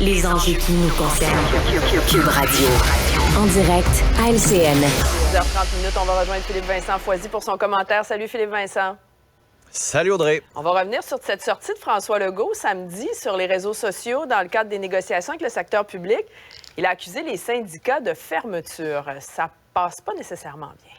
les enjeux qui nous concernent. Cube Radio. En direct à LCN. 10h30, on va rejoindre Philippe Vincent Foisy pour son commentaire. Salut Philippe Vincent. Salut Audrey. On va revenir sur cette sortie de François Legault samedi sur les réseaux sociaux dans le cadre des négociations avec le secteur public. Il a accusé les syndicats de fermeture. Ça passe pas nécessairement bien.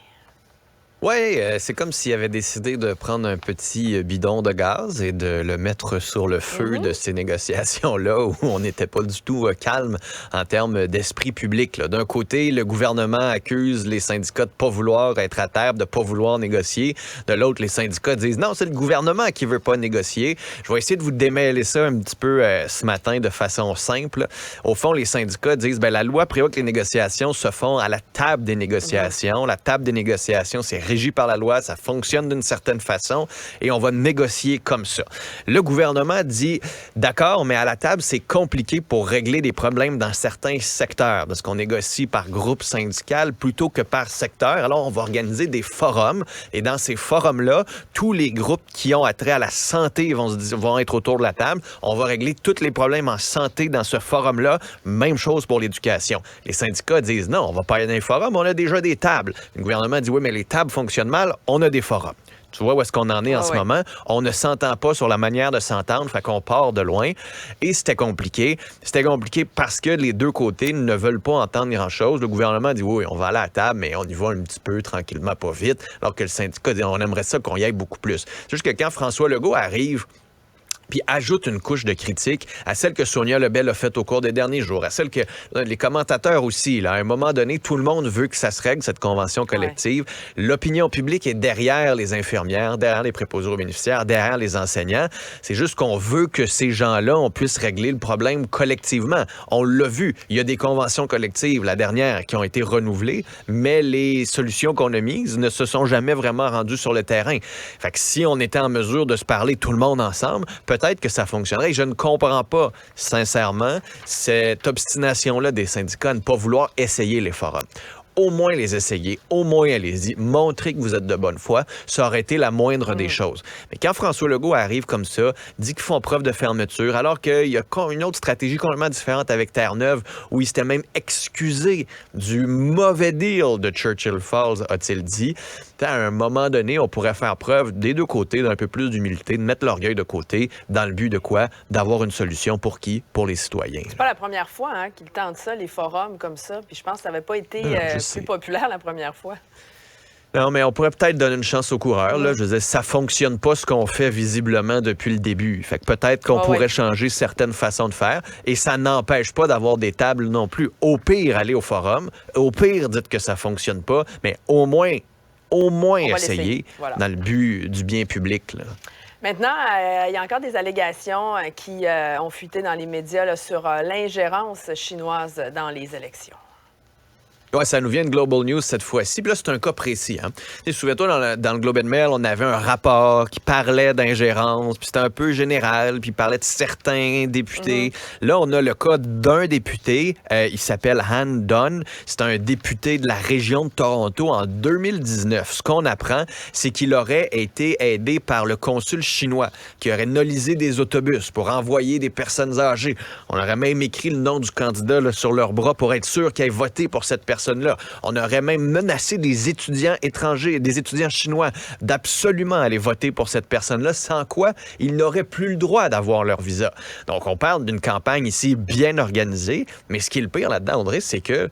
Oui, c'est comme s'il avait décidé de prendre un petit bidon de gaz et de le mettre sur le feu de ces négociations-là où on n'était pas du tout calme en termes d'esprit public. Là. D'un côté, le gouvernement accuse les syndicats de ne pas vouloir être à table, de ne pas vouloir négocier. De l'autre, les syndicats disent non, c'est le gouvernement qui ne veut pas négocier. Je vais essayer de vous démêler ça un petit peu ce matin de façon simple. Au fond, les syndicats disent la loi prévoit que les négociations se font à la table des négociations. La table des négociations, c'est régi par la loi, ça fonctionne d'une certaine façon et on va négocier comme ça. Le gouvernement dit, d'accord, mais à la table, c'est compliqué pour régler des problèmes dans certains secteurs parce qu'on négocie par groupe syndical plutôt que par secteur. Alors, on va organiser des forums et dans ces forums-là, tous les groupes qui ont attrait à la santé vont être autour de la table. On va régler tous les problèmes en santé dans ce forum-là. Même chose pour l'éducation. Les syndicats disent, non, on va pas aller dans les forums, on a déjà des tables. Le gouvernement dit, oui, mais les tables fonctionnent mal, on a des forums. Tu vois où est-ce qu'on en est en ce moment? On ne s'entend pas sur la manière de s'entendre, fait qu'on part de loin. Et c'était compliqué. C'était compliqué parce que les deux côtés ne veulent pas entendre grand-chose. Le gouvernement dit, oui, on va aller à la table, mais on y va un petit peu, tranquillement, pas vite. Alors que le syndicat dit, on aimerait ça qu'on y aille beaucoup plus. C'est juste que quand François Legault arrive puis ajoute une couche de critique à celle que Sonia Lebel a faite au cours des derniers jours, à celle que les commentateurs aussi, là, à un moment donné, tout le monde veut que ça se règle, cette convention collective. Ouais. L'opinion publique est derrière les infirmières, derrière les préposés aux bénéficiaires, derrière les enseignants. C'est juste qu'on veut que ces gens-là, on puisse régler le problème collectivement. On l'a vu, il y a des conventions collectives, la dernière, qui ont été renouvelées, mais les solutions qu'on a mises ne se sont jamais vraiment rendues sur le terrain. Fait que si on était en mesure de se parler tout le monde ensemble, peut-être que ça fonctionnerait. Je ne comprends pas, sincèrement, cette obstination-là des syndicats à ne pas vouloir essayer les forums. Au moins les essayer, au moins allez-y, montrer que vous êtes de bonne foi, ça aurait été la moindre des choses. Mais quand François Legault arrive comme ça, dit qu'ils font preuve de fermeture, alors qu'il y a une autre stratégie complètement différente avec Terre-Neuve, où il s'était même excusé du mauvais deal de Churchill Falls, a-t-il dit. À un moment donné, on pourrait faire preuve des deux côtés d'un peu plus d'humilité, de mettre l'orgueil de côté, dans le but de quoi? D'avoir une solution pour qui? Pour les citoyens. C'est pas la première fois qu'ils tentent ça, les forums comme ça, puis je pense que ça n'avait pas été plus populaire la première fois. Non, mais on pourrait peut-être donner une chance aux coureurs. Là. Je veux dire, ça fonctionne pas ce qu'on fait visiblement depuis le début. Fait que peut-être qu'on pourrait changer certaines façons de faire. Et ça n'empêche pas d'avoir des tables non plus. Au pire, aller au forum. Au pire, dites que ça fonctionne pas. Mais au moins essayer dans le but du bien public. Là. Maintenant, il y a encore des allégations qui ont fuité dans les médias là, sur l'ingérence chinoise dans les élections. Ouais, ça nous vient de Global News cette fois-ci. Puis là, c'est un cas précis. Hein. Souviens-toi, dans le Globe and Mail, on avait un rapport qui parlait d'ingérence, puis c'était un peu général, puis il parlait de certains députés. Là, on a le cas d'un député. Il s'appelle Han Dunn. C'est un député de la région de Toronto en 2019. Ce qu'on apprend, c'est qu'il aurait été aidé par le consul chinois qui aurait nolisé des autobus pour envoyer des personnes âgées. On aurait même écrit le nom du candidat là, sur leur bras pour être sûr qu'ils aient voté pour cette personne. On aurait même menacé des étudiants étrangers, des étudiants chinois, d'absolument aller voter pour cette personne-là, sans quoi ils n'auraient plus le droit d'avoir leur visa. Donc, on parle d'une campagne ici bien organisée, mais ce qui est le pire là-dedans, Audrey, c'est que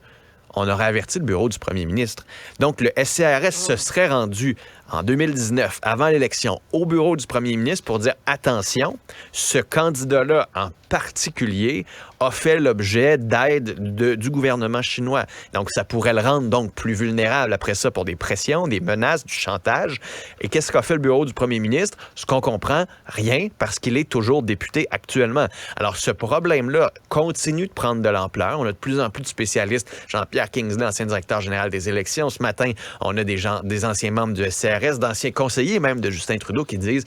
on aurait averti le bureau du premier ministre. Donc, le SCRS se serait rendu en 2019, avant l'élection, au bureau du premier ministre pour dire « Attention, ce candidat-là en particulier a fait l'objet d'aide du gouvernement chinois. » Donc, ça pourrait le rendre donc plus vulnérable après ça pour des pressions, des menaces, du chantage. Et qu'est-ce qu'a fait le bureau du premier ministre? Ce qu'on comprend, rien, parce qu'il est toujours député actuellement. Alors, ce problème-là continue de prendre de l'ampleur. On a de plus en plus de spécialistes. Jean-Pierre Kingsley, ancien directeur général des élections. Ce matin, on a des anciens membres du SCRS, d'anciens conseillers même de Justin Trudeau qui disent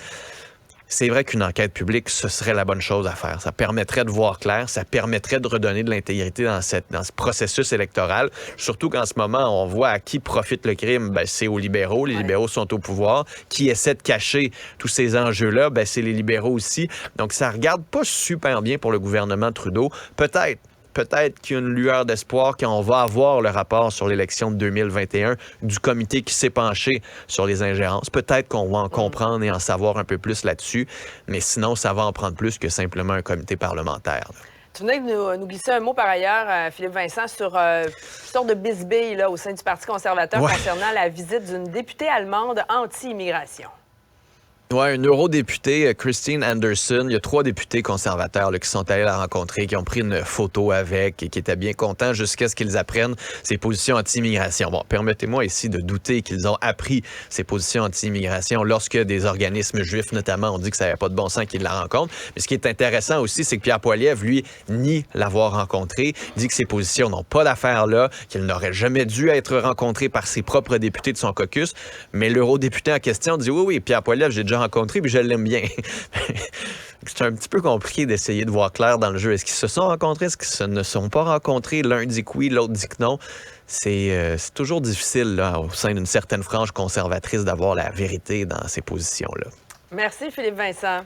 c'est vrai qu'une enquête publique, ce serait la bonne chose à faire. Ça permettrait de voir clair, ça permettrait de redonner de l'intégrité dans ce processus électoral, surtout qu'en ce moment, on voit à qui profite le crime. Ben, c'est aux libéraux. Les libéraux sont au pouvoir. Qui essaie de cacher tous ces enjeux-là, ben, c'est les libéraux aussi. Donc, ça regarde pas super bien pour le gouvernement Trudeau. Peut-être qu'il y a une lueur d'espoir quand on va avoir le rapport sur l'élection de 2021 du comité qui s'est penché sur les ingérences. Peut-être qu'on va en comprendre et en savoir un peu plus là-dessus, mais sinon, ça va en prendre plus que simplement un comité parlementaire. Tu venais de nous glisser un mot par ailleurs, Philippe Vincent, sur une sorte de bisbille là, au sein du Parti conservateur concernant la visite d'une députée allemande anti-immigration. Oui, une eurodéputée, Christine Anderson. Il y a 3 députés conservateurs là, qui sont allés la rencontrer, qui ont pris une photo avec et qui étaient bien contents jusqu'à ce qu'ils apprennent ses positions anti-immigration. Bon, permettez-moi ici de douter qu'ils ont appris ces positions anti-immigration lorsque des organismes juifs, notamment, ont dit que ça n'avait pas de bon sens qu'ils la rencontrent. Mais ce qui est intéressant aussi, c'est que Pierre Poilievre, lui, nie l'avoir rencontré, dit que ses positions n'ont pas d'affaire là, qu'il n'aurait jamais dû être rencontré par ses propres députés de son caucus. Mais l'eurodéputé en question dit oui, Pierre Poilievre, j'ai déjà rencontré, puis je l'aime bien. C'est un petit peu compliqué d'essayer de voir clair dans le jeu. Est-ce qu'ils se sont rencontrés? Est-ce qu'ils ne se sont pas rencontrés? L'un dit que oui, l'autre dit que non. C'est toujours difficile là, au sein d'une certaine frange conservatrice d'avoir la vérité dans ces positions-là. Merci, Philippe Vincent.